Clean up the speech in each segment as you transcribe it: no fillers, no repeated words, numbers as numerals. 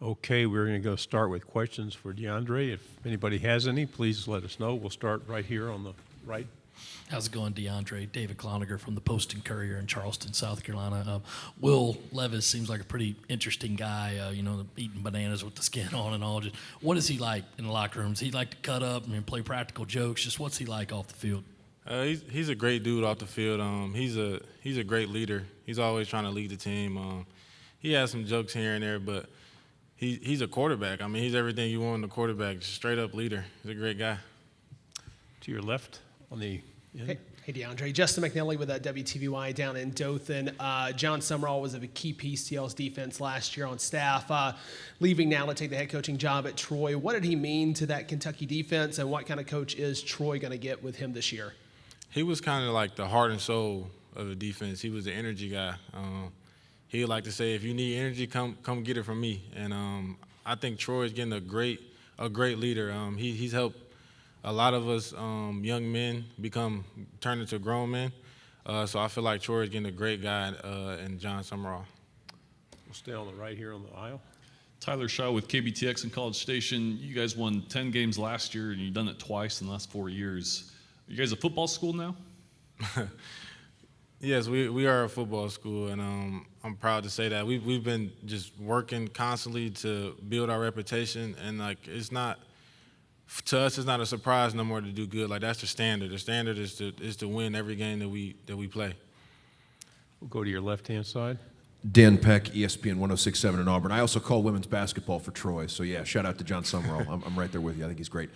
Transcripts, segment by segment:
Okay, we're going to go start with questions for DeAndre. If anybody has any, please let us know. We'll start right here on the right. How's it going, DeAndre? David Cloninger from the Post and Courier in Charleston, South Carolina. Will Levis seems like a pretty interesting guy, eating bananas with the skin on and all. Just what is he like in the locker rooms? He like to cut up and play practical jokes. Just what's he like off the field? He's a great dude off the field. He's a great leader. He's always trying to lead the team. He has some jokes here and there, but he's a quarterback. I mean, he's everything you want in a quarterback, just straight up leader. He's a great guy. To your left on the end. Hey, DeAndre. Justin McNally with WTVY down in Dothan. John Summerall was a key piece to y'all's defense last year on staff, leaving now to take the head coaching job at Troy. What did he mean to that Kentucky defense, and what kind of coach is Troy going to get with him this year? He was kind of like the heart and soul of the defense. He was the energy guy. He would like to say, if you need energy, come get it from me. And I think Troy is getting a great leader. He's helped a lot of us young men turn into grown men. So I feel like Troy is getting a great guy in John Summerall. We'll stay on the right here on the aisle. Tyler Shaw with KBTX and College Station. You guys won 10 games last year, and you've done it twice in the last 4 years. Are you guys a football school now? Yes, we are a football school, and I'm proud to say that. We've been just working constantly to build our reputation, and it's not to us, it's not a surprise no more to do good. Like, that's the standard. The standard is to win every game that we play. We'll go to your left-hand side. Dan Peck, ESPN 106.7 in Auburn. I also call women's basketball for Troy, so yeah, shout out to John Summerall. I'm right there with you. I think he's great.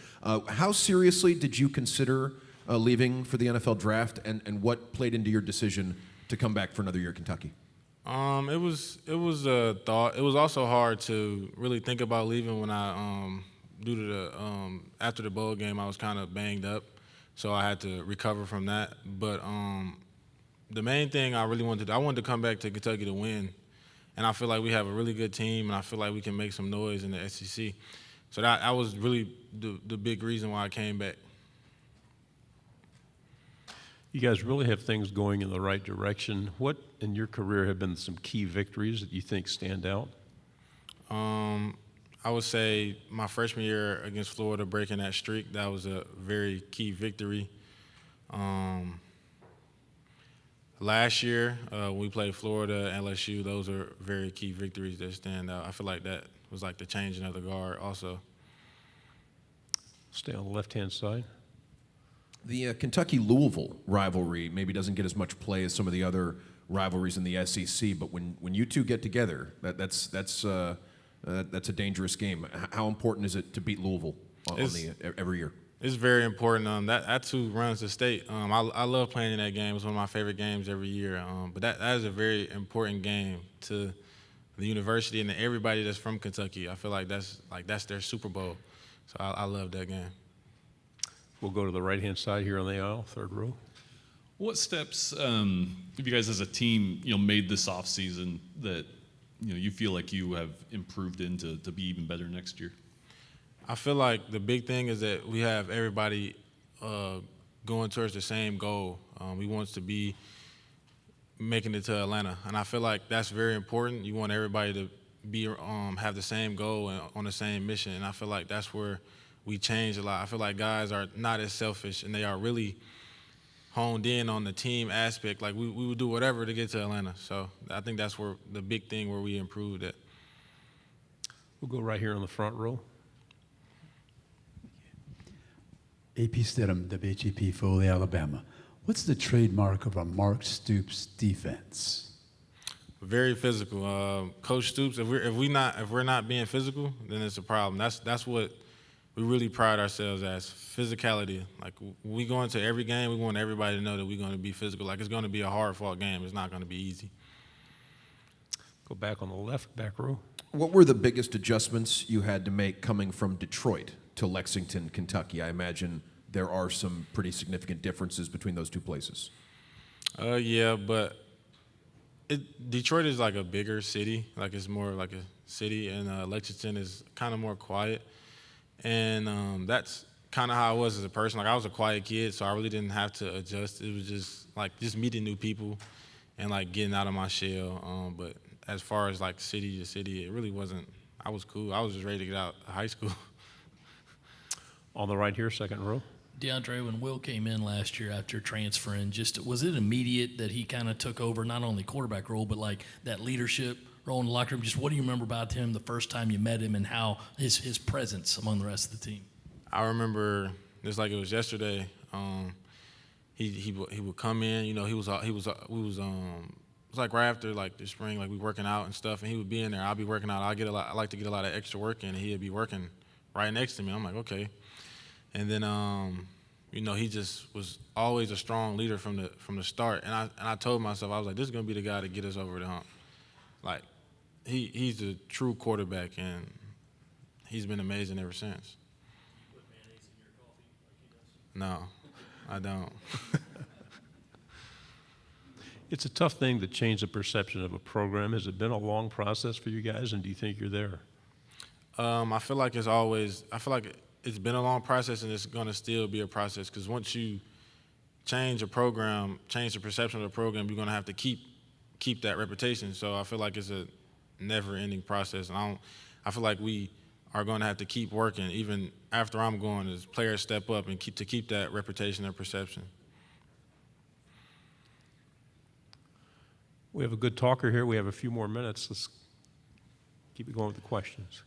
How seriously did you consider leaving for the NFL draft, and what played into your decision to come back for another year at Kentucky? It was a thought. It was also hard to really think about leaving when I due to the after the bowl game, I was kind of banged up, so I had to recover from that. But the main thing I really wanted to come back to Kentucky to win, and I feel like we have a really good team, and I feel like we can make some noise in the SEC. So that was really the big reason why I came back. You guys really have things going in the right direction. What in your career have been some key victories that you think stand out? I would say my freshman year against Florida, breaking that streak, that was a very key victory. Last year, when we played Florida, LSU, those are very key victories that stand out. I feel like that was like the changing of the guard also. Stay on the left-hand side. The Kentucky-Louisville rivalry maybe doesn't get as much play as some of the other rivalries in the SEC, but when you two get together, that's a dangerous game. How important is it to beat Louisville every year? It's very important. That's who runs the state. I love playing in that game. It's one of my favorite games every year. But that is a very important game to the university and to everybody that's from Kentucky. I feel like that's their Super Bowl. So I love that game. We'll go to the right-hand side here on the aisle, third row. What steps have you guys as a team made this offseason that you feel like you have improved into to be even better next year? I feel like the big thing is that we have everybody going towards the same goal. We want to be making it to Atlanta, and I feel like that's very important. You want everybody to be have the same goal and on the same mission, and I feel like that's where we change a lot. I feel like guys are not as selfish, and they are really honed in on the team aspect. Like we would do whatever to get to Atlanta. So I think that's where the big thing where we improved at. We'll go right here on the front row. AP Stidham, WHEP, Foley, Alabama. What's the trademark of a Mark Stoops defense? Very physical. Coach Stoops, if we're not being physical, then it's a problem. That's what we really pride ourselves as, physicality. Like, we go into every game, we want everybody to know that we're going to be physical. Like, it's going to be a hard-fought game. It's not going to be easy. Go back on the left, back row. What were the biggest adjustments you had to make coming from Detroit to Lexington, Kentucky? I imagine there are some pretty significant differences between those two places. Yeah, but Detroit is like a bigger city. Like, it's more like a city, and Lexington is kind of more quiet. And that's kind of how I was as a person. Like, I was a quiet kid, so I really didn't have to adjust. It was just meeting new people and like getting out of my shell. But as far as like city to city, it really wasn't. I was cool. I was just ready to get out of high school. On the right here, second row. DeAndre, when Will came in last year after transferring, just was it immediate that he kind of took over not only quarterback role, but like that leadership role in the locker room? Just what do you remember about him the first time you met him and how his presence among the rest of the team? I remember just like it was yesterday. He would come in. You know, it was like right after like the spring, like we working out and stuff, and he would be in there. I'll be working out. I like to get a lot of extra work in, and he'd be working right next to me. I'm like, okay. And then you know, he just was always a strong leader from the start. And I told myself, I was like, this is gonna be the guy to get us over the hump. Like he's a true quarterback, and he's been amazing ever since. Put mayonnaise in your coffee like he does? No, I don't. It's a tough thing to change the perception of a program. Has it been a long process for you guys, and do you think you're there? I feel like it's been a long process, and it's going to still be a process, because once you change a program, change the perception of the program, you're going to have to keep that reputation. So I feel like it's a never-ending process, and I feel like we are going to have to keep working even after I'm going, as players step up and keep that reputation and perception. We have a good talker here. We have a few more minutes. Let's keep it going with the questions.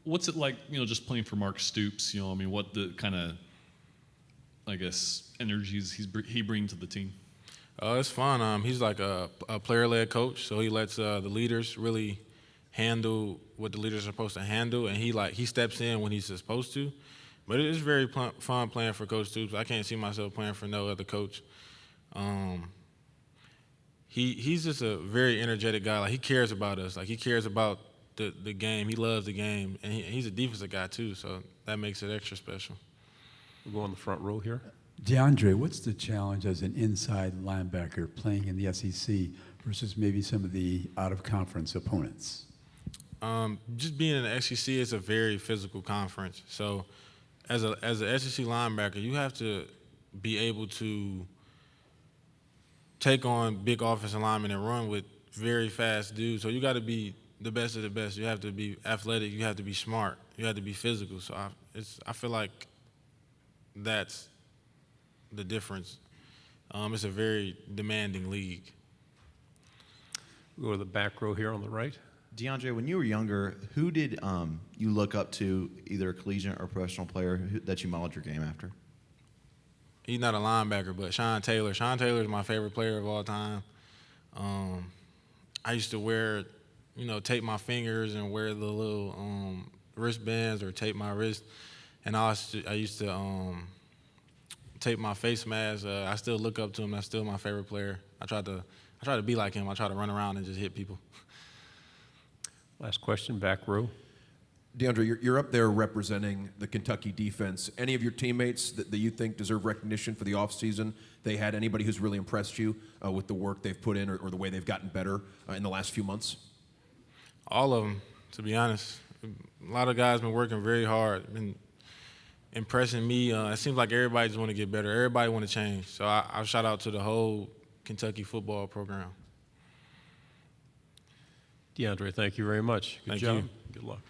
What's it like, just playing for Mark Stoops? I mean, what the kind of, I guess, energies he brings to the team? It's fun. He's like a player-led coach, so he lets the leaders really handle what the leaders are supposed to handle, and he steps in when he's supposed to. But it is very fun playing for Coach Stoops. I can't see myself playing for no other coach. He's just a very energetic guy. Like, he cares about us. Like, he cares about the game. He loves the game, and he's a defensive guy too, so that makes it extra special. We'll go on the front row here. DeAndre, what's the challenge as an inside linebacker playing in the SEC versus maybe some of the out-of-conference opponents? Just being in the SEC is a very physical conference. So as an SEC linebacker, you have to be able to take on big offensive linemen and run with very fast dudes. So you got to be the best of the best. You have to be athletic. You have to be smart. You have to be physical. So I feel like that's the difference. It's a very demanding league. We'll go to the back row here on the right. DeAndre, when you were younger, who did you look up to, either a collegiate or professional player, that you modeled your game after? He's not a linebacker, but Sean Taylor. Sean Taylor is my favorite player of all time. I used to wear, tape my fingers and wear the little wristbands or tape my wrist. And I used to tape my face mask. I still look up to him. That's still my favorite player. I try to be like him. I try to run around and just hit people. Last question, back row. DeAndre, you're up there representing the Kentucky defense. Any of your teammates that you think deserve recognition for the offseason? They had anybody who's really impressed you with the work they've put in or the way they've gotten better in the last few months? All of them, to be honest. A lot of guys been working very hard, been impressing me. It seems like everybody just want to get better. Everybody want to change. So I shout out to the whole Kentucky football program. DeAndre, thank you very much. Good Thank job. you. Good luck.